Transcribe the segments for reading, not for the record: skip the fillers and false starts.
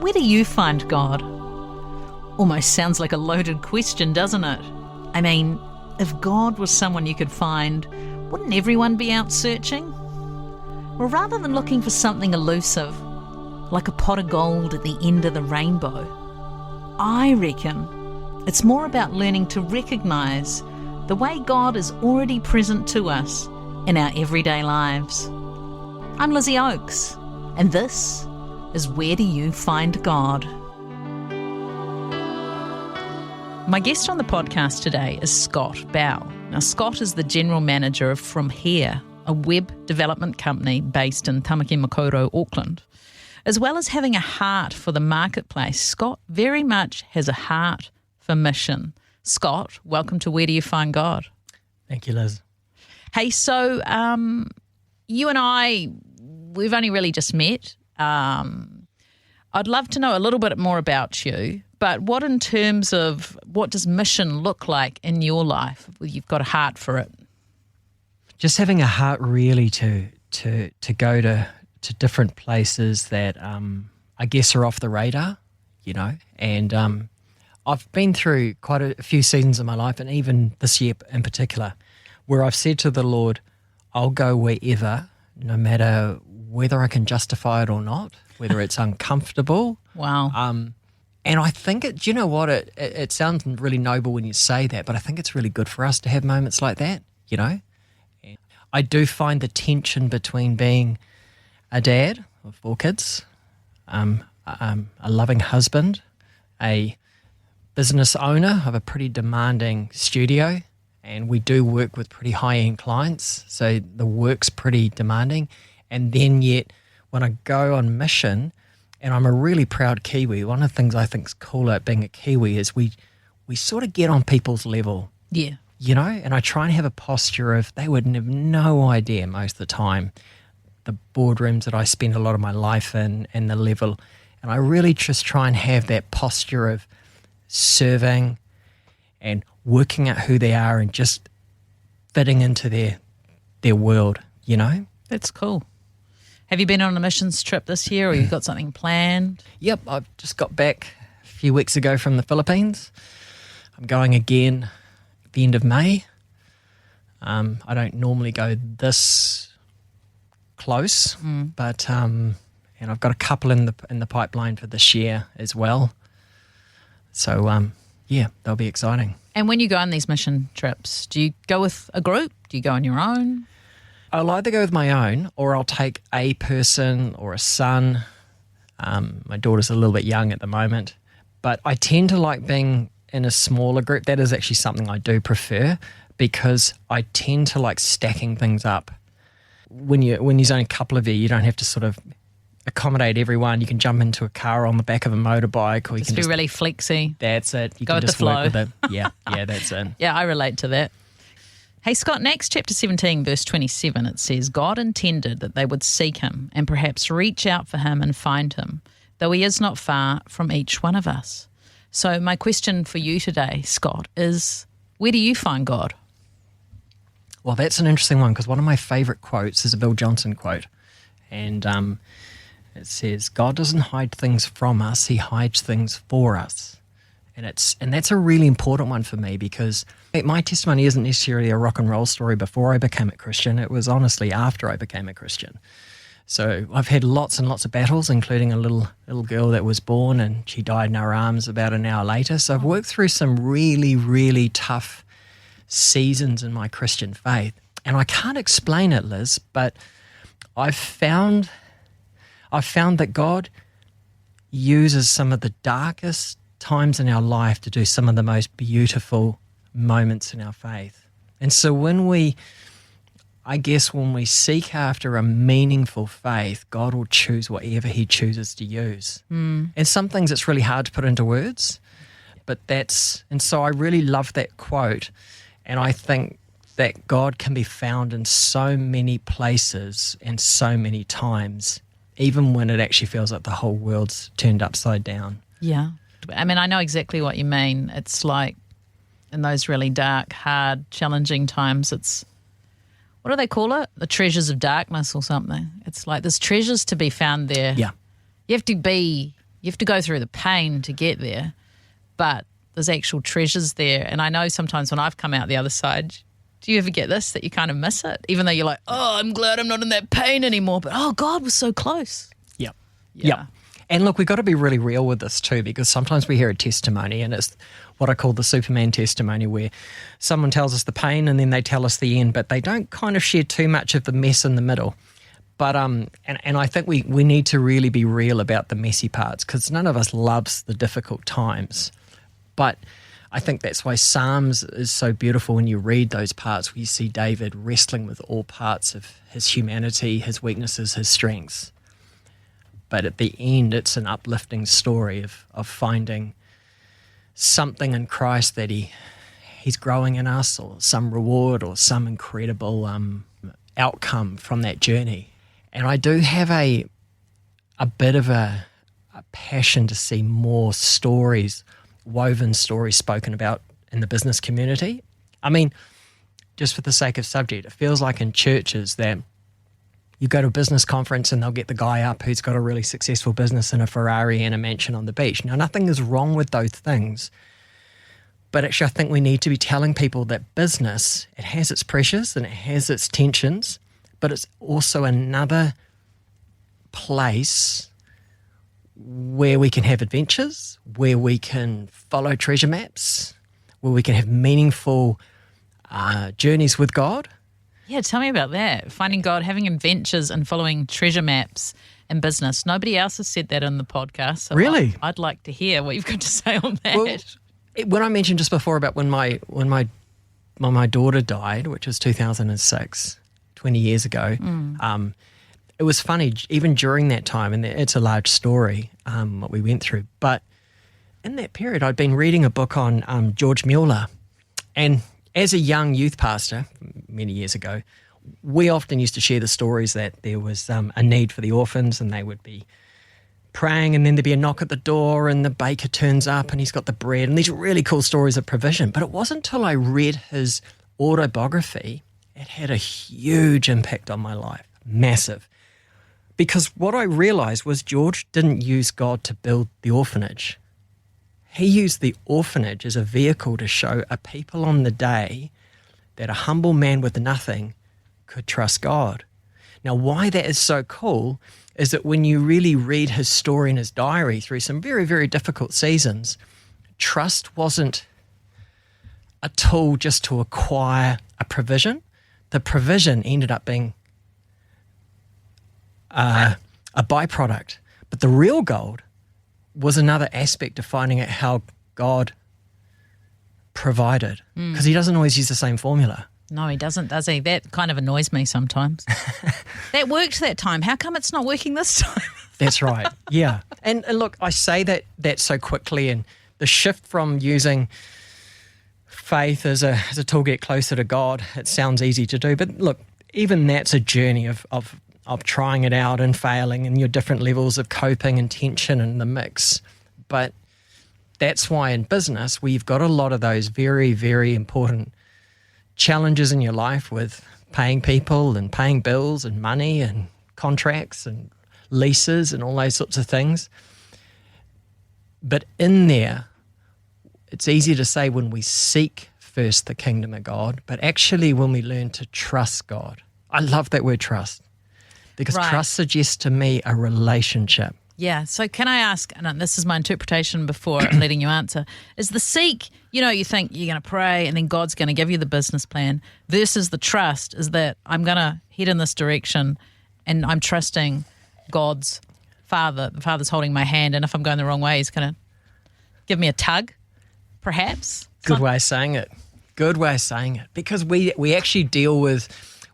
Where do you find God? Almost sounds like a loaded question, doesn't it? I mean, if God was someone you could find, wouldn't everyone be out searching? Well, rather than looking for something elusive, like a pot of gold at the end of the rainbow, I reckon it's more about learning to recognise the way God is already present to us in our everyday lives. I'm Lizzie Oakes, and this is Where Do You Find God? My guest on the podcast today is Scott Bow. Now, Scott is the general manager of From Here, a web development company based in Tamaki Makaurau, Auckland. As well as having a heart for the marketplace, Scott very much has a heart for mission. Scott, welcome to Where Do You Find God? Thank you, Liz. Hey, so you and I, we've only really just met. I'd love to know a little bit more about you, but what in terms of what does mission look like in your life? You've got a heart for it. Just having a heart really to go to different places that I guess are off the radar, you know, and I've been through quite a few seasons of my life, and even this year in particular, where I've said to the Lord, I'll go wherever, no matter whether I can justify it or not, whether it's uncomfortable. Wow. And I think do you know what? It sounds really noble when you say that, but I think it's really good for us to have moments like that, you know? And I do find the tension between being a dad of 4 kids, a loving husband, a business owner of a pretty demanding studio, and we do work with pretty high-end clients, so the work's pretty demanding. And then yet, when I go on mission, and I'm a really proud Kiwi, one of the things I think is cool about being a Kiwi is we sort of get on people's level. Yeah. You know, and I try and have a posture of they would have no idea most of the time the boardrooms that I spend a lot of my life in and the level. And I really just try and have that posture of serving and working out who they are and just fitting into their world, you know? That's cool. Have you been on a missions trip this year, or you've got something planned? Yep, I've just got back a few weeks ago from the Philippines. I'm going again at the end of May. I don't normally go this close, but and I've got a couple in the pipeline for this year as well. So yeah, they'll be exciting. And when you go on these mission trips, do you go with a group? Do you go on your own? I'll either go with my own, or I'll take a person or a son. My daughter's a little bit young at the moment, but I tend to like being in a smaller group. That is actually something I do prefer, because I tend to like stacking things up. When there's only a couple of you don't have to sort of accommodate everyone. You can jump into a car on the back of a motorbike, or you can be really flexy. That's it. You go can with just the flow. work with it. Yeah, that's it. Yeah, I relate to that. Hey, Scott, in Acts chapter 17, verse 27, it says, God intended that they would seek him and perhaps reach out for him and find him, though he is not far from each one of us. So my question for you today, Scott, is where do you find God? Well, that's an interesting one, because one of my favourite quotes is a Bill Johnson quote. And it says, God doesn't hide things from us, he hides things for us. And that's a really important one for me, because my testimony isn't necessarily a rock and roll story before I became a Christian. It was honestly after I became a Christian. So I've had lots and lots of battles, including a little girl that was born and she died in our arms about an hour later. So I've worked through some really, really tough seasons in my Christian faith. And I can't explain it, Liz, but I've found that God uses some of the darkest times in our life to do some of the most beautiful moments in our faith. And so when we seek after a meaningful faith, God will choose whatever he chooses to use. And some things it's really hard to put into words, and so I really love that quote. And I think that God can be found in so many places and so many times, even when it actually feels like the whole world's turned upside down. Yeah. I mean, I know exactly what you mean. It's like in those really dark, hard, challenging times, it's, what do they call it? The treasures of darkness or something. It's like there's treasures to be found there. Yeah. You have to be You have to go through the pain to get there, but there's actual treasures there. And I know sometimes when I've come out the other side, do you ever get this, that you kind of miss it? Even though you're like, oh, I'm glad I'm not in that pain anymore. But, oh, God was so close. Yep. Yeah. Yep. And look, we've got to be really real with this too, because sometimes we hear a testimony, and it's what I call the Superman testimony, where someone tells us the pain and then they tell us the end, but they don't kind of share too much of the mess in the middle. But and I think we need to really be real about the messy parts, because none of us loves the difficult times. But I think that's why Psalms is so beautiful when you read those parts where you see David wrestling with all parts of his humanity, his weaknesses, his strengths. But at the end, it's an uplifting story of finding something in Christ that he's growing in us, or some reward or some incredible outcome from that journey. And I do have a bit of a passion to see more stories, woven stories spoken about in the business community. I mean, just for the sake of subject, it feels like in churches that you go to a business conference and they'll get the guy up who's got a really successful business and a Ferrari and a mansion on the beach. Now, nothing is wrong with those things, but actually I think we need to be telling people that business, it has its pressures and it has its tensions, but it's also another place where we can have adventures, where we can follow treasure maps, where we can have meaningful journeys with God. Yeah, tell me about that. Finding God, having adventures and following treasure maps in business. Nobody else has said that in the podcast. So Really? I'd like to hear what you've got to say on that. Well, when I mentioned just before about when my daughter died, which was 2006, 20 years ago, it was funny, even during that time, and it's a large story, what we went through, but in that period I'd been reading a book on George Mueller, and as a young youth pastor many years ago, we often used to share the stories that there was a need for the orphans, and they would be praying, and then there'd be a knock at the door and the baker turns up and he's got the bread, and these really cool stories of provision. But it wasn't until I read his autobiography, it had a huge impact on my life, massive. Because what I realized was George didn't use God to build the orphanage. He used the orphanage as a vehicle to show a people on the day that a humble man with nothing could trust God. Now, why that is so cool is that when you really read his story in his diary through some very, very difficult seasons, trust wasn't a tool just to acquire a provision. The provision ended up being a byproduct. But the real gold was another aspect of finding out how God provided, because he doesn't always use the same formula. No, he doesn't, does he? That kind of annoys me sometimes. That worked that time. How come it's not working this time? That's right. Yeah. And look, I say that so quickly, and the shift from using faith as a tool to get closer to God, it sounds easy to do. But look, even that's a journey of trying it out and failing, and your different levels of coping and tension in the mix. But that's why in business, we've got a lot of those very, very important challenges in your life with paying people and paying bills and money and contracts and leases and all those sorts of things. But in there, it's easy to say when we seek first the kingdom of God, but actually when we learn to trust God. I love that word trust. Because trust suggests to me a relationship. Yeah. So can I ask, and this is my interpretation before letting you answer, is the seek, you think you're going to pray and then God's going to give you the business plan, versus the trust is that I'm going to head in this direction and I'm trusting God's Father. The Father's holding my hand, and if I'm going the wrong way, he's going to give me a tug, perhaps. Good way of saying it. Good way of saying it. Because we actually deal with,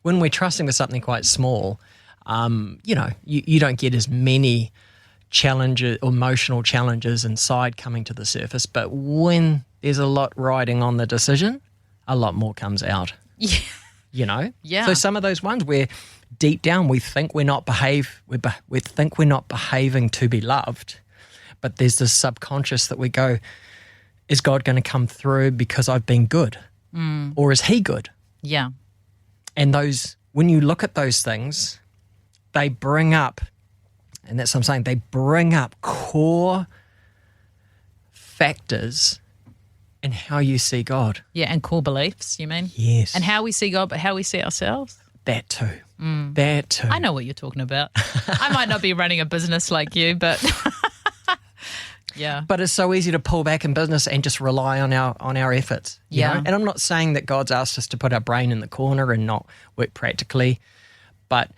when we're trusting with something quite small, you don't get as many challenges, emotional challenges inside coming to the surface. But when there's a lot riding on the decision, a lot more comes out. Yeah. Yeah. So some of those ones where deep down we think we're not we think we're not behaving to be loved, but there's this subconscious that we go, is God going to come through because I've been good, or is He good? Yeah. And when you look at those things, they bring up And that's what I'm saying. They bring up core factors in how you see God. Yeah, and core beliefs, you mean? Yes. And how we see God, but how we see ourselves? That too. That too. I know what you're talking about. I might not be running a business like you, but yeah. But it's so easy to pull back in business and just rely on our efforts. you Yeah. know? And I'm not saying that God's asked us to put our brain in the corner and not work practically, but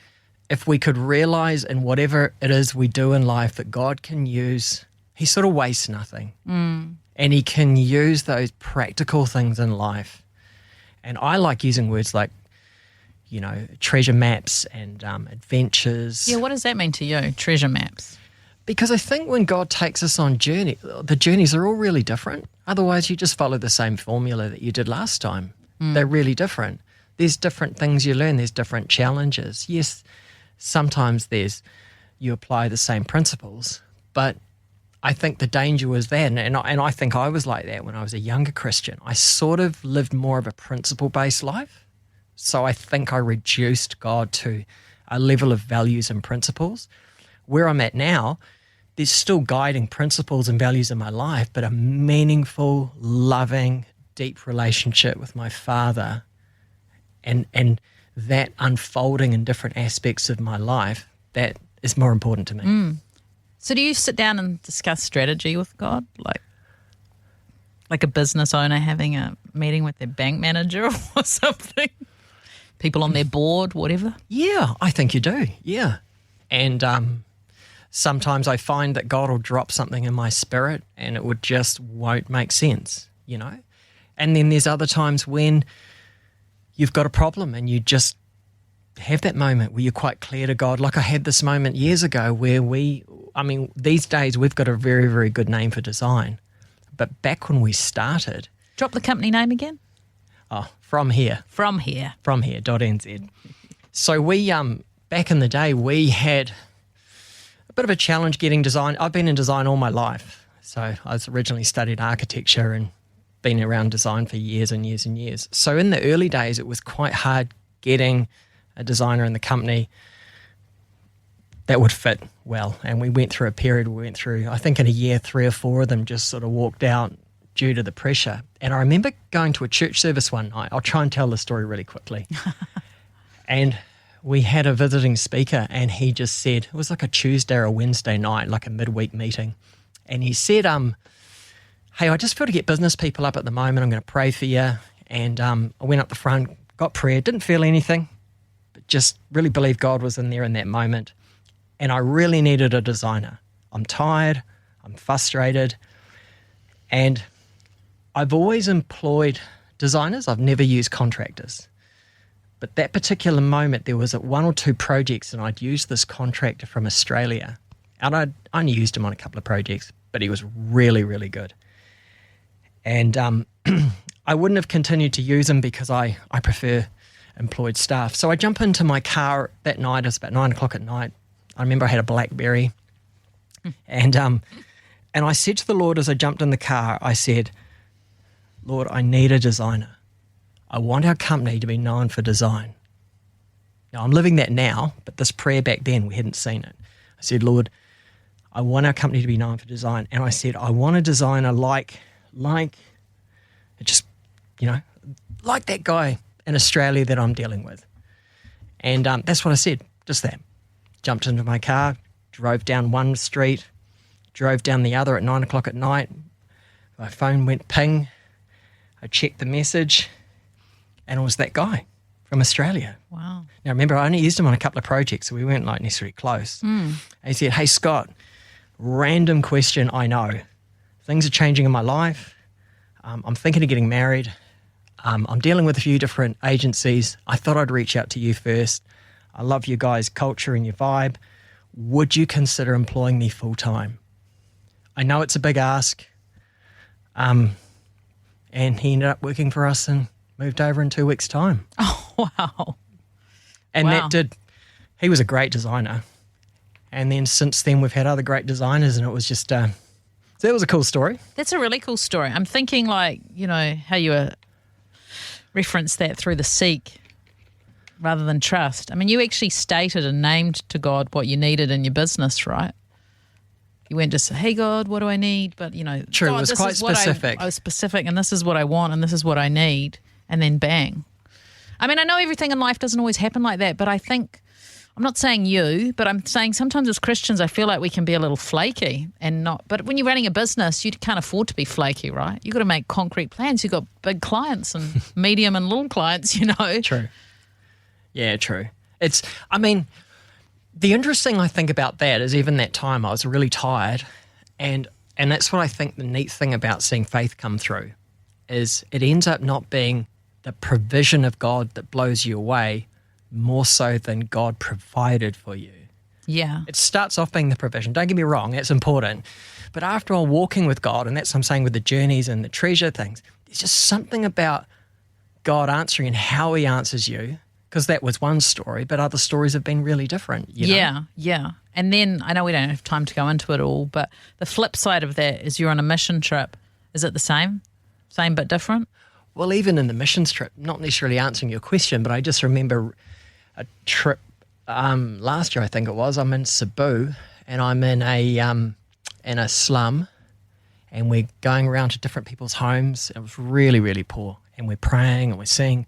if we could realize in whatever it is we do in life that God can use, he sort of wastes nothing. And he can use those practical things in life. And I like using words like, treasure maps and adventures. Yeah, what does that mean to you, treasure maps? Because I think when God takes us on journey, the journeys are all really different. Otherwise, you just follow the same formula that you did last time. They're really different. There's different things you learn. There's different challenges. Yes, sometimes you apply the same principles, but I think the danger was there, and I think I was like that when I was a younger Christian. I sort of lived more of a principle-based life, so I think I reduced God to a level of values and principles. Where I'm at now, there's still guiding principles and values in my life, but a meaningful, loving, deep relationship with my Father, and that unfolding in different aspects of my life, that is more important to me. So do you sit down and discuss strategy with God? Like a business owner having a meeting with their bank manager or something? People on their board, whatever? Yeah, I think you do, yeah. And sometimes I find that God will drop something in my spirit and it won't make sense, And then there's other times when you've got a problem and you just have that moment where you're quite clear to God. Like I had this moment years ago where these days we've got a very, very good name for design. But back when we started... Drop the company name again? Oh, From Here. From Here. FromHere.nz. So we, back in the day, we had a bit of a challenge getting design. I've been in design all my life. So I was originally studied architecture and been around design for years and years and years. So in the early days, it was quite hard getting a designer in the company that would fit well. And we went through a period, I think in a year, 3 or 4 of them just sort of walked out due to the pressure. And I remember going to a church service one night. I'll try and tell the story really quickly. And we had a visiting speaker and he just said, it was like a Tuesday or a Wednesday night, like a midweek meeting. And he said, hey, I just feel to get business people up at the moment. I'm going to pray for you. And I went up the front, got prayer, didn't feel anything, but just really believed God was in there in that moment. And I really needed a designer. I'm tired, I'm frustrated, and I've always employed designers. I've never used contractors. But that particular moment, there was 1 or 2 projects and I'd used this contractor from Australia. And I'd only used him on a couple of projects, but he was really, really good. And I wouldn't have continued to use him because I prefer employed staff. So I jump into my car that night. It was about 9 o'clock at night. I remember I had a BlackBerry. And I said to the Lord as I jumped in the car, I said, Lord, I need a designer. I want our company to be known for design. Now, I'm living that now, but this prayer back then, we hadn't seen it. I said, Lord, I want our company to be known for design. And I said, I want a designer like that guy in Australia that I'm dealing with. And that's what I said, just that. Jumped into my car, drove down one street, drove down the other at 9 o'clock at night. My phone went ping. I checked the message, and it was that guy from Australia. Wow. Now, remember, I only used him on a couple of projects, so we weren't necessarily close. And he said, hey, Scott, random question, I know. Things are changing in my life. I'm thinking of getting married. I'm dealing with a few different agencies. I thought I'd reach out to you first. I love your guys' culture and your vibe. Would you consider employing me full-time? I know it's a big ask. And he ended up working for us and moved over in 2 weeks' time. Oh, wow. And Wow. he was a great designer. And then since then, we've had other great designers, and it was just, so that was a cool story. That's a really cool story. I'm thinking how you referenced that through the Seek, rather than trust. I mean, you actually stated and named to God what you needed in your business, right? You weren't just, hey, God, what do I need? But, True, God, it was this quite is what specific. I was specific, and this is what I want, and this is what I need, and then bang. I mean, I know everything in life doesn't always happen like that, but I think, I'm not saying you, but I'm saying sometimes as Christians, I feel like we can be a little flaky and not. But when you're running a business, you can't afford to be flaky, right? You've got to make concrete plans. You've got big clients and medium and little clients, True. Yeah, true. The interesting I think about that is even that time I was really tired, and that's what I think the neat thing about seeing faith come through is it ends up not being the provision of God that blows you away more so than God provided for you. Yeah. It starts off being the provision. Don't get me wrong, it's important. But after all, walking with God, and that's what I'm saying with the journeys and the treasure things, there's just something about God answering and how he answers you, because that was one story, but other stories have been really different. Yeah. And then, I know we don't have time to go into it all, but the flip side of that is you're on a mission trip. Is it the same? Same but different? Well, even in the missions trip, not necessarily answering your question, but I just remember a trip last year, I think it was. I'm in Cebu, and I'm in a slum, and we're going around to different people's homes. It was really, really poor, and we're praying and we're seeing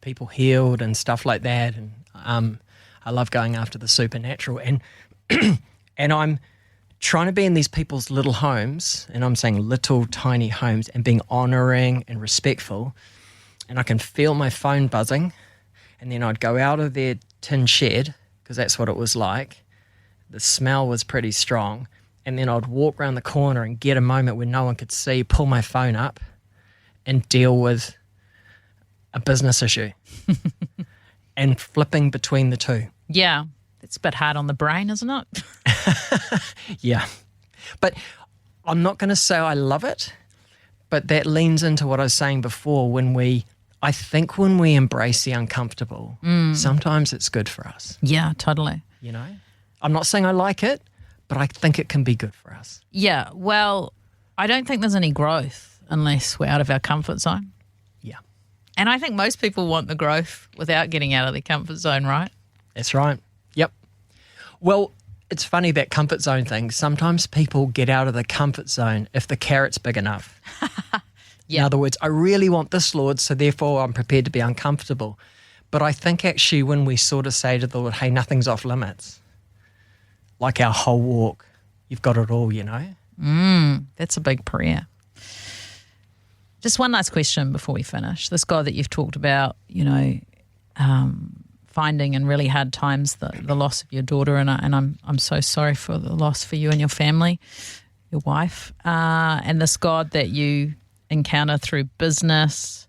people healed and stuff like that. And I love going after the supernatural, and and I'm trying to be in these people's little homes, and I'm saying little tiny homes, and being honoring and respectful. And I can feel my phone buzzing, and then I'd go out of their tin shed, because that's what it was like. The smell was pretty strong. And then I'd walk around the corner and get a moment where no one could see, pull my phone up and deal with a business issue and flipping between the two. Yeah. It's a bit hard on the brain, isn't it? Yeah. But I'm not going to say I love it, but that leans into what I was saying before. I think when we embrace the uncomfortable, sometimes it's good for us. Yeah, totally. I'm not saying I like it, but I think it can be good for us. Yeah, well, I don't think there's any growth unless we're out of our comfort zone. Yeah. And I think most people want the growth without getting out of their comfort zone, right? That's right. Yep. Well, it's funny, that comfort zone thing. Sometimes people get out of the comfort zone if the carrot's big enough. Yeah. In other words, I really want this, Lord, so therefore I'm prepared to be uncomfortable. But I think actually when we sort of say to the Lord, hey, nothing's off limits, like our whole walk, you've got it all, That's a big prayer. Just one last question before we finish. This God that you've talked about, finding in really hard times the loss of your daughter, and I'm so sorry for the loss for you and your family, your wife, and this God that you encounter through business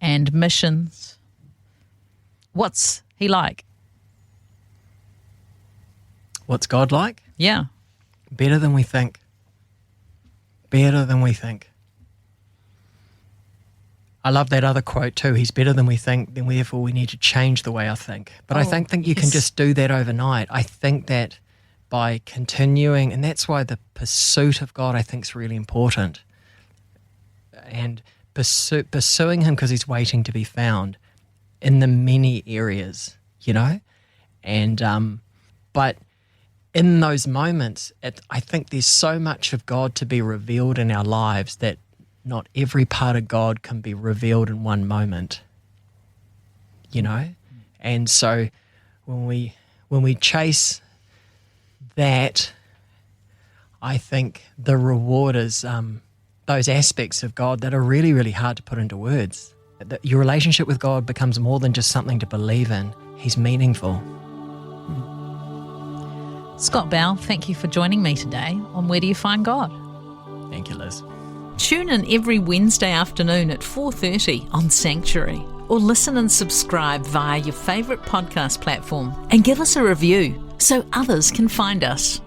and missions. What's he like? What's God like? Yeah. Better than we think. Better than we think. I love that other quote too. He's better than we think, then therefore we need to change the way I think. But I don't think you can just do that overnight. I think that by continuing, and that's why the pursuit of God I think is really important. And pursuing him because he's waiting to be found in the many areas, And but in those moments, I think there's so much of God to be revealed in our lives that not every part of God can be revealed in one moment, And so when we chase that, I think the reward is those aspects of God that are really, really hard to put into words. That your relationship with God becomes more than just something to believe in. He's meaningful. Scott Bell, thank you for joining me today on Where Do You Find God? Thank you, Liz. Tune in every Wednesday afternoon at 4:30 on Sanctuary, or listen and subscribe via your favourite podcast platform and give us a review so others can find us.